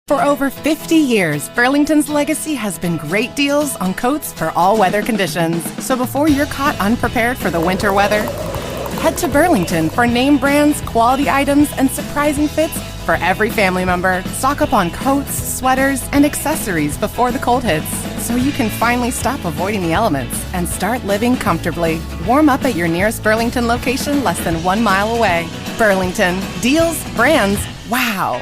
For over 50 years, Burlington's legacy has been great deals on coats for all weather conditions. So before you're caught unprepared for the winter weather, head to Burlington for name brands, quality items, and surprising fits for every family member. Stock up on coats, sweaters, and accessories before the cold hits, so you can finally stop avoiding the elements and start living comfortably. Warm up at your nearest Burlington location less than 1 mile away. Burlington. Deals, brands, wow.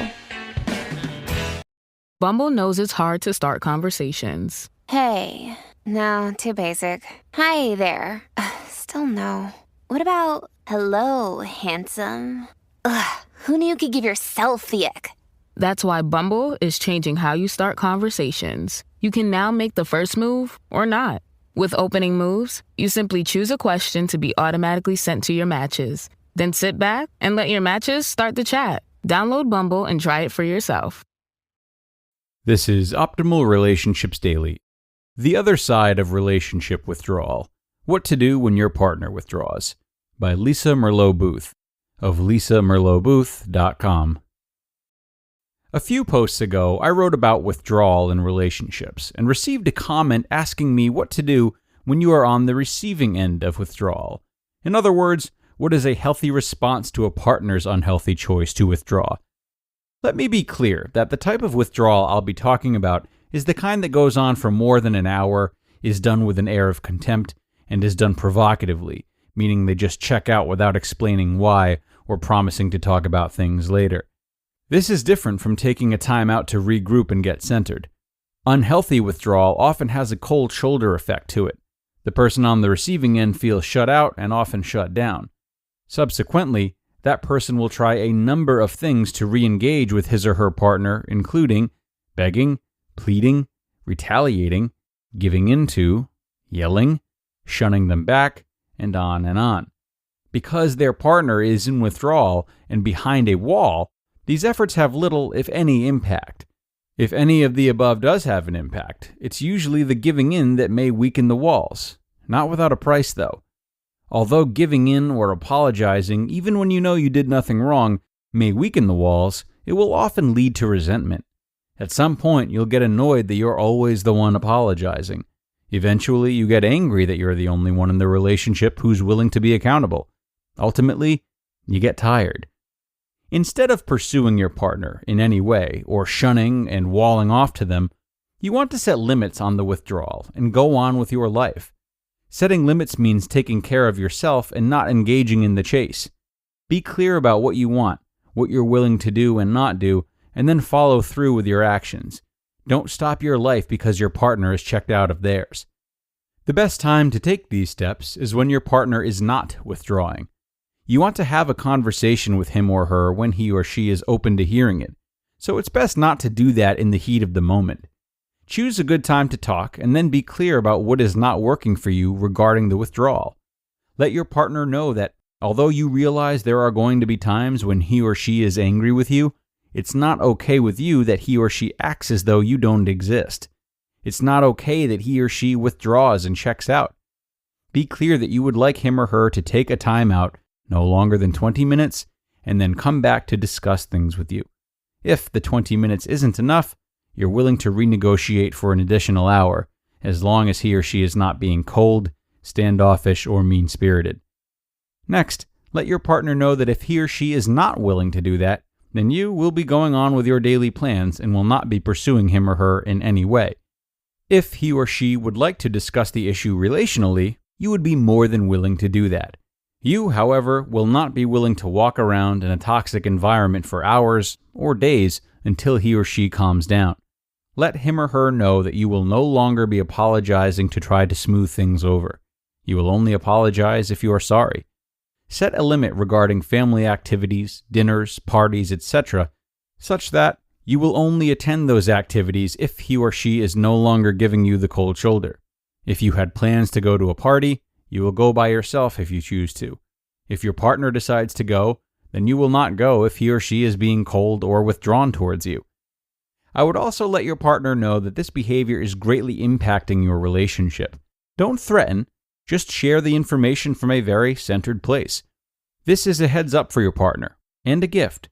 Bumble knows it's hard to start conversations. Hey, no, too basic. Hi there. Still no. What about, hello, handsome? Ugh, who knew you could give yourself the ick? That's why Bumble is changing how you start conversations. You can now make the first move or not. With opening moves, you simply choose a question to be automatically sent to your matches. Then sit back and let your matches start the chat. Download Bumble and try it for yourself. This is Optimal Relationships Daily. The Other Side of Relationship Withdrawal. What to Do When Your Partner Withdraws. By Lisa Merlo-Booth of lisamerlobooth.com. A few posts ago, I wrote about withdrawal in relationships and received a comment asking me what to do when you are on the receiving end of withdrawal. In other words, what is a healthy response to a partner's unhealthy choice to withdraw? Let me be clear that the type of withdrawal I'll be talking about is the kind that goes on for more than an hour, is done with an air of contempt, and is done provocatively, meaning they just check out without explaining why or promising to talk about things later. This is different from taking a time out to regroup and get centered. Unhealthy withdrawal often has a cold shoulder effect to it. The person on the receiving end feels shut out and often shut down. Subsequently, that person will try a number of things to re-engage with his or her partner, including begging, pleading, retaliating, giving in to, yelling, shunning them back, and on and on. Because their partner is in withdrawal and behind a wall, these efforts have little, if any, impact. If any of the above does have an impact, it's usually the giving in that may weaken the walls. Not without a price, though. Although giving in or apologizing, even when you know you did nothing wrong, may weaken the walls, it will often lead to resentment. At some point, you'll get annoyed that you're always the one apologizing. Eventually, you get angry that you're the only one in the relationship who's willing to be accountable. Ultimately, you get tired. Instead of pursuing your partner in any way or shunning and walling off to them, you want to set limits on the withdrawal and go on with your life. Setting limits means taking care of yourself and not engaging in the chase. Be clear about what you want, what you're willing to do and not do, and then follow through with your actions. Don't stop your life because your partner is checked out of theirs. The best time to take these steps is when your partner is not withdrawing. You want to have a conversation with him or her when he or she is open to hearing it, so it's best not to do that in the heat of the moment. Choose a good time to talk and then be clear about what is not working for you regarding the withdrawal. Let your partner know that although you realize there are going to be times when he or she is angry with you, it's not okay with you that he or she acts as though you don't exist. It's not okay that he or she withdraws and checks out. Be clear that you would like him or her to take a time out, no longer than 20 minutes, and then come back to discuss things with you. If the 20 minutes isn't enough, you're willing to renegotiate for an additional hour, as long as he or she is not being cold, standoffish, or mean-spirited. Next, let your partner know that if he or she is not willing to do that, then you will be going on with your daily plans and will not be pursuing him or her in any way. If he or she would like to discuss the issue relationally, you would be more than willing to do that. You, however, will not be willing to walk around in a toxic environment for hours or days until he or she calms down. Let him or her know that you will no longer be apologizing to try to smooth things over. You will only apologize if you are sorry. Set a limit regarding family activities, dinners, parties, etc., such that you will only attend those activities if he or she is no longer giving you the cold shoulder. If you had plans to go to a party, you will go by yourself if you choose to. If your partner decides to go, then you will not go if he or she is being cold or withdrawn towards you. I would also let your partner know that this behavior is greatly impacting your relationship. Don't threaten, just share the information from a very centered place. This is a heads up for your partner, and a gift.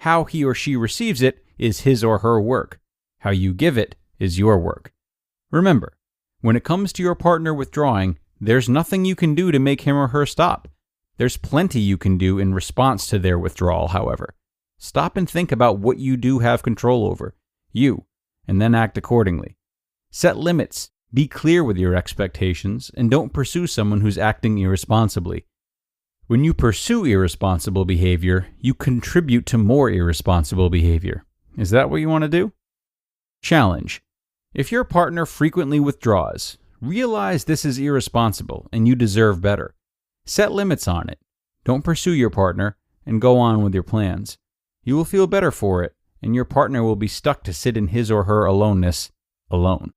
How he or she receives it is his or her work. How you give it is your work. Remember, when it comes to your partner withdrawing, there's nothing you can do to make him or her stop. There's plenty you can do in response to their withdrawal, however. Stop and think about what you do have control over, you, and then act accordingly. Set limits, be clear with your expectations, and don't pursue someone who's acting irresponsibly. When you pursue irresponsible behavior, you contribute to more irresponsible behavior. Is that what you want to do? Challenge. If your partner frequently withdraws, realize this is irresponsible and you deserve better. Set limits on it. Don't pursue your partner and go on with your plans. You will feel better for it, and your partner will be stuck to sit in his or her aloneness alone.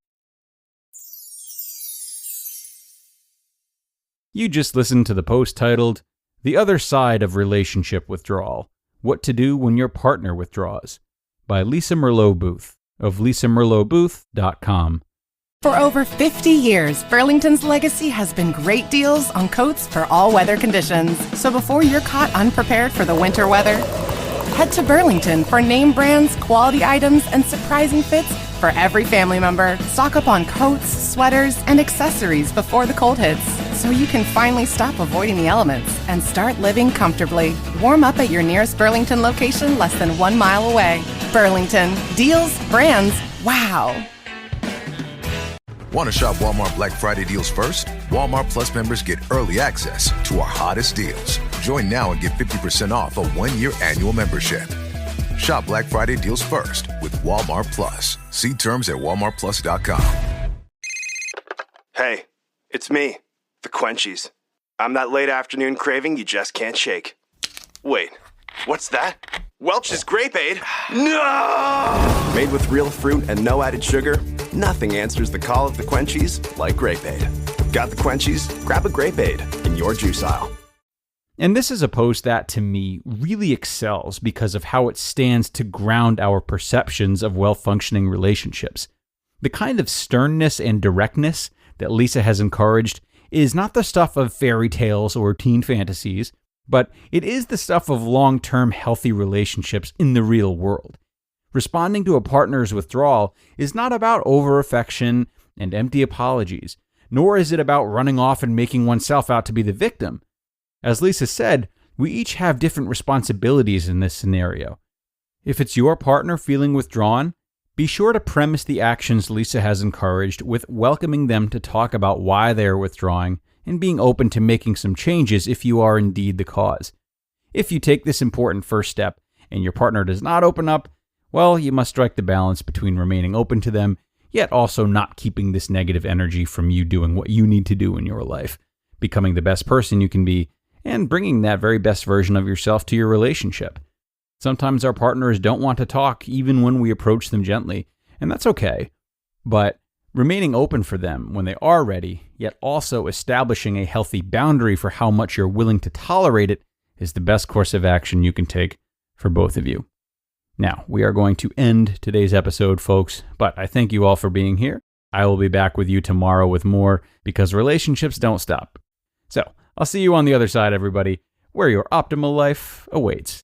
You just listened to the post titled, The Other Side of Relationship Withdrawal, What to Do When Your Partner Withdraws, by Lisa Merlo-Booth of lisamerlobooth.com. For over 50 years, Burlington's legacy has been great deals on coats for all weather conditions. So before you're caught unprepared for the winter weather, head to Burlington for name brands, quality items, and surprising fits for every family member. Stock up on coats, sweaters, and accessories before the cold hits, so you can finally stop avoiding the elements and start living comfortably. Warm up at your nearest Burlington location less than 1 mile away. Burlington. Deals, brands, wow. Want to shop Walmart Black Friday deals first? Walmart Plus members get early access to our hottest deals. Join now and get 50% off a 1-year annual membership. Shop Black Friday deals first with Walmart Plus. See terms at walmartplus.com. Hey, it's me, the Quenchies. I'm that late afternoon craving you just can't shake. Wait, what's that? Welch's Grape Aid? No! Made with real fruit and no added sugar, nothing answers the call of the Quenchies like Grape Aid. Got the Quenchies? Grab a Grape Aid in your juice aisle. And this is a post that, to me, really excels because of how it stands to ground our perceptions of well-functioning relationships. The kind of sternness and directness that Lisa has encouraged is not the stuff of fairy tales or teen fantasies, but it is the stuff of long-term healthy relationships in the real world. Responding to a partner's withdrawal is not about over-affection and empty apologies, nor is it about running off and making oneself out to be the victim. As Lisa said, we each have different responsibilities in this scenario. If it's your partner feeling withdrawn, be sure to premise the actions Lisa has encouraged with welcoming them to talk about why they are withdrawing and being open to making some changes if you are indeed the cause. If you take this important first step and your partner does not open up, well, you must strike the balance between remaining open to them, yet also not keeping this negative energy from you doing what you need to do in your life, becoming the best person you can be, and bringing that very best version of yourself to your relationship. Sometimes our partners don't want to talk even when we approach them gently, and that's okay. But remaining open for them when they are ready, yet also establishing a healthy boundary for how much you're willing to tolerate it, is the best course of action you can take for both of you. Now, we are going to end today's episode, folks, but I thank you all for being here. I will be back with you tomorrow with more, because relationships don't stop. So, I'll see you on the other side, everybody, where your optimal life awaits.